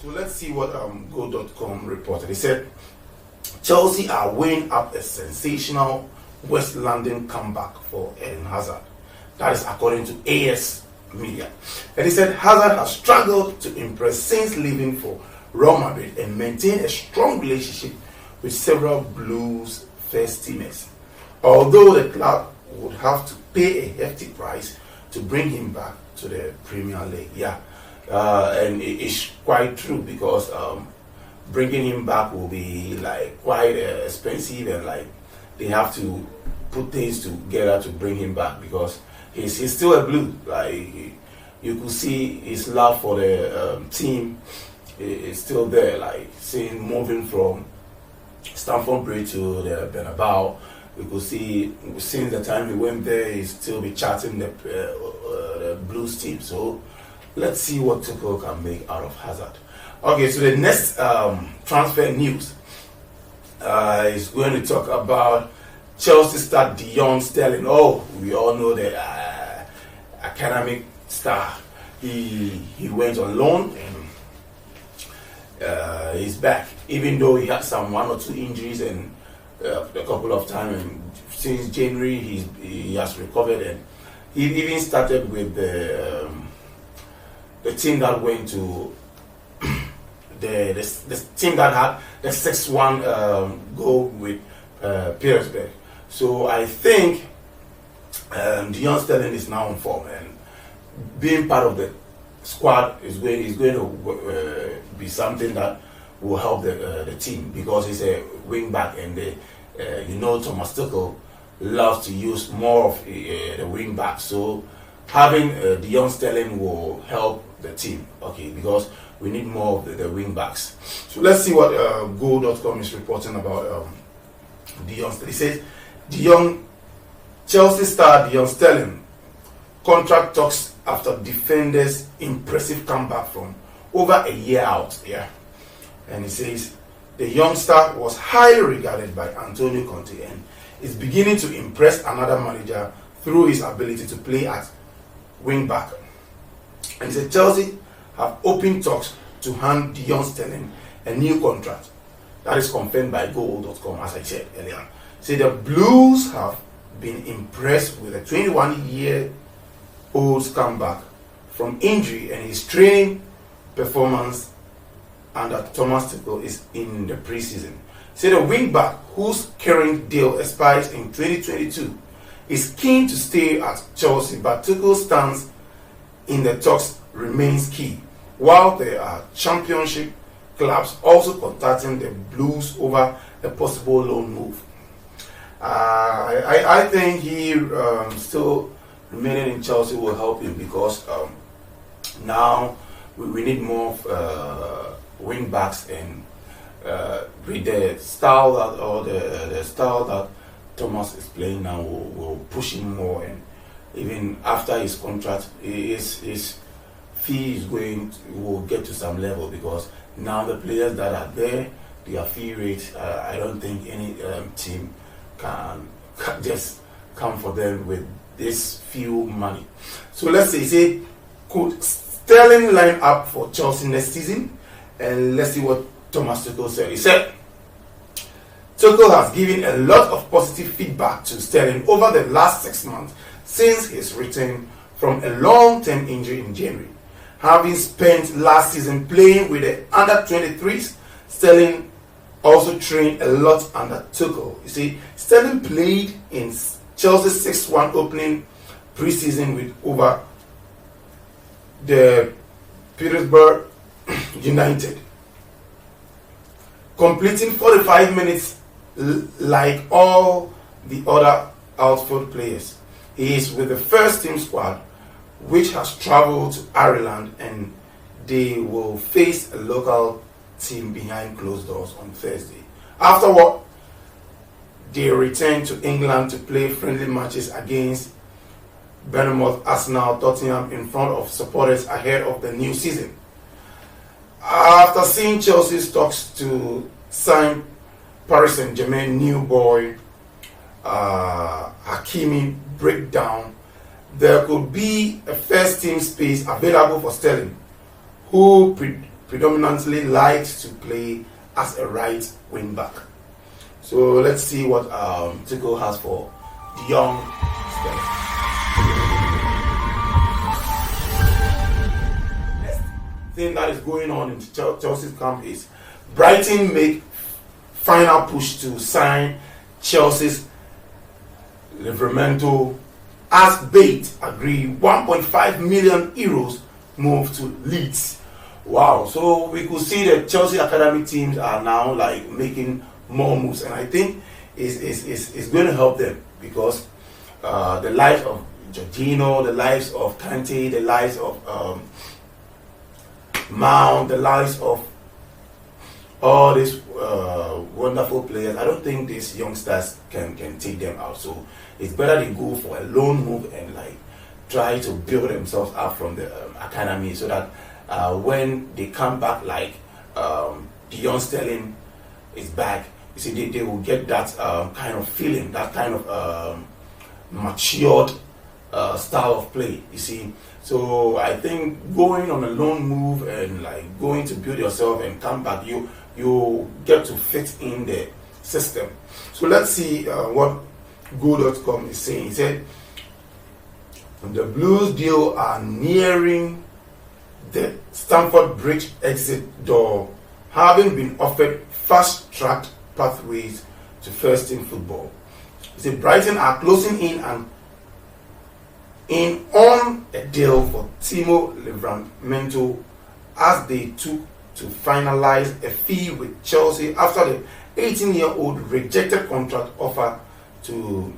So let's see what Go.com reported. They said Chelsea are weighing up a sensational West London comeback for Eden Hazard. That is according to AS Media. And he said Hazard has struggled to impress since leaving for Real Madrid and maintained a strong relationship with several Blues first teammates. Although the club would have to pay a hefty price to bring him back to the Premier League. And it's quite true because bringing him back will be like quite expensive, and like they have to put things together to bring him back because he's still a Blue. Like you could see his love for the team is still there. Like seeing moving from Stamford Bridge to the Bernabeu, you could see since the time he went there, he's still be chatting the Blues team. So let's see what Tuchel can make out of Hazard. Okay, so the next transfer news is going to talk about Chelsea star Dion Sterling. Oh, we all know the academic star. He went on loan and he's back. Even though he had some 1 or 2 injuries and a couple of times, and since January he has recovered, and he even started with the team that went to the team that had the 6-1 goal with Petersburg. So I think Dion Sterling is now on form, and being part of the squad is going to be something that will help the team because he's a wing back, and Thomas Tuchel loves to use more of the wing back. So having Dion Sterling will help the team, okay, because we need more of the wing backs. So let's see what Go.com is reporting about Dion Sterling. It says Chelsea star Dion Sterling contract talks after defenders' impressive comeback from over a year out. And it says the youngster was highly regarded by Antonio Conte and is beginning to impress another manager through his ability to play at wing back. And he said Chelsea have opened talks to hand Dion Sterling a new contract. That is confirmed by Goal.com, as I said earlier. Say the Blues have been impressed with a 21-year-old's comeback from injury, and his training performance under Thomas Tuchel is in the preseason. Say the wingback, whose current deal expires in 2022, is keen to stay at Chelsea, but Tuchel's stance in the talks remains key, while there are championship clubs also contacting the Blues over a possible loan move. I think he still remaining in Chelsea will help him because now we need more wing backs, and with the style the style that Thomas is playing now will push him more, and even after his contract, his fee will get to some level because now the players that are there, their fee rate, I don't think any team can just come for them with this few money. So let's say could Sterling line up for Chelsea next season? And let's see what Thomas Tuchel said. He said Tuchel has given a lot of positive feedback to Sterling over the last 6 months since his return from a long-term injury in January. Having spent last season playing with the under-23s, Sterling also trained a lot under Tuchel. You see, Sterling played in Chelsea's 6-1 opening preseason with over the Petersburg United, completing 45 minutes like all the other outfield players. He is with the first team squad, which has traveled to Ireland, and they will face a local team behind closed doors on Thursday. Afterward, they return to England to play friendly matches against Bournemouth, Arsenal, Tottenham in front of supporters ahead of the new season. After seeing Chelsea's talks to sign Paris Saint-Germain new boy Hakimi break down, there could be a first team space available for Sterling, who predominantly likes to play as a right wing back. So let's see what Tuchel has for the young stars. Next thing that is going on in Chelsea's camp is Brighton make final push to sign Chelsea's Livramento as Bate agree 1.5 million euros move to Leeds. Wow, so we could see that Chelsea academy teams are now like making more moves, and I think it's going to help them because the lives of Jorginho, the lives of Kante, the lives of Mount, the lives of all these wonderful players, I don't think these youngsters can take them out. So it's better they go for a loan move and like try to build themselves up from the academy, so that when they come back, like Dion Sterling is back, you see they will get that kind of feeling, that kind of matured style of play, you see. So I think going on a loan move and like going to build yourself and come back, you get to fit in the system. So let's see what Go.com is saying. He said the Blues deal are nearing the Stamford Bridge exit door, having been offered fast-tracked pathways to first-team football. He said Brighton are closing in on a deal for Timo Livramento as they took to finalize a fee with Chelsea after the 18-year-old rejected contract offer to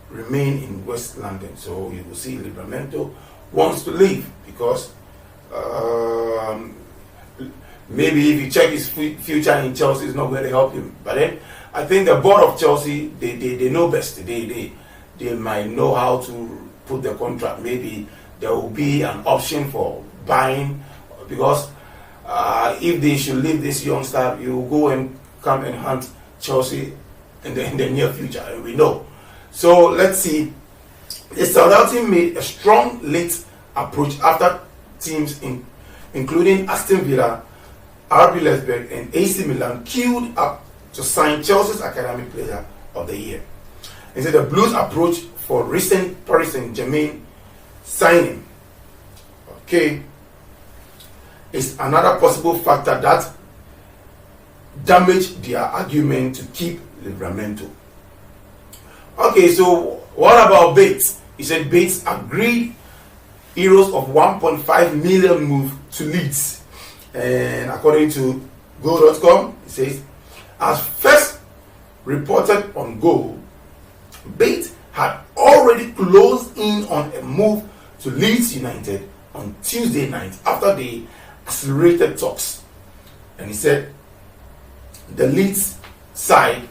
remain in West London. So you will see Livramento wants to leave because maybe if you check his future in Chelsea, it's not going to help him. But then I think the board of Chelsea, they know best. They might know how to put the contract. Maybe there will be an option for buying, because if they should leave this youngster, you will go and come and hunt Chelsea in the near future, and we know. So let's see. The Southampton made a strong late approach after teams including Aston Villa, RB Leipzig, and AC Milan queued up to sign Chelsea's Academy Player of the Year. He said the Blues' approach for recent Paris Saint-Germain signing, okay, is another possible factor that damaged their argument to keep Livramento. Okay, so what about Bates? He said Bates agreed euros of 1.5 million move to Leeds. And according to Go.com, it says, as first reported on Go, Bates had already closed in on a move to Leeds United on Tuesday night after they accelerated talks. And he said the Leeds side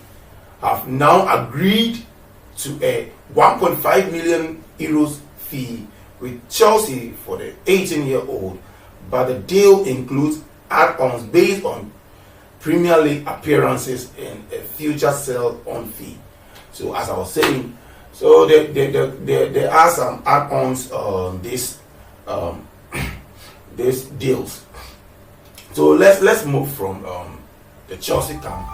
have now agreed to a 1.5 million euros fee with Chelsea for the 18-year-old, but the deal includes add-ons based on Premier League appearances and a future sell-on fee. So as I was saying, so there are some add-ons on these deals. So let's move from the Chelsea camp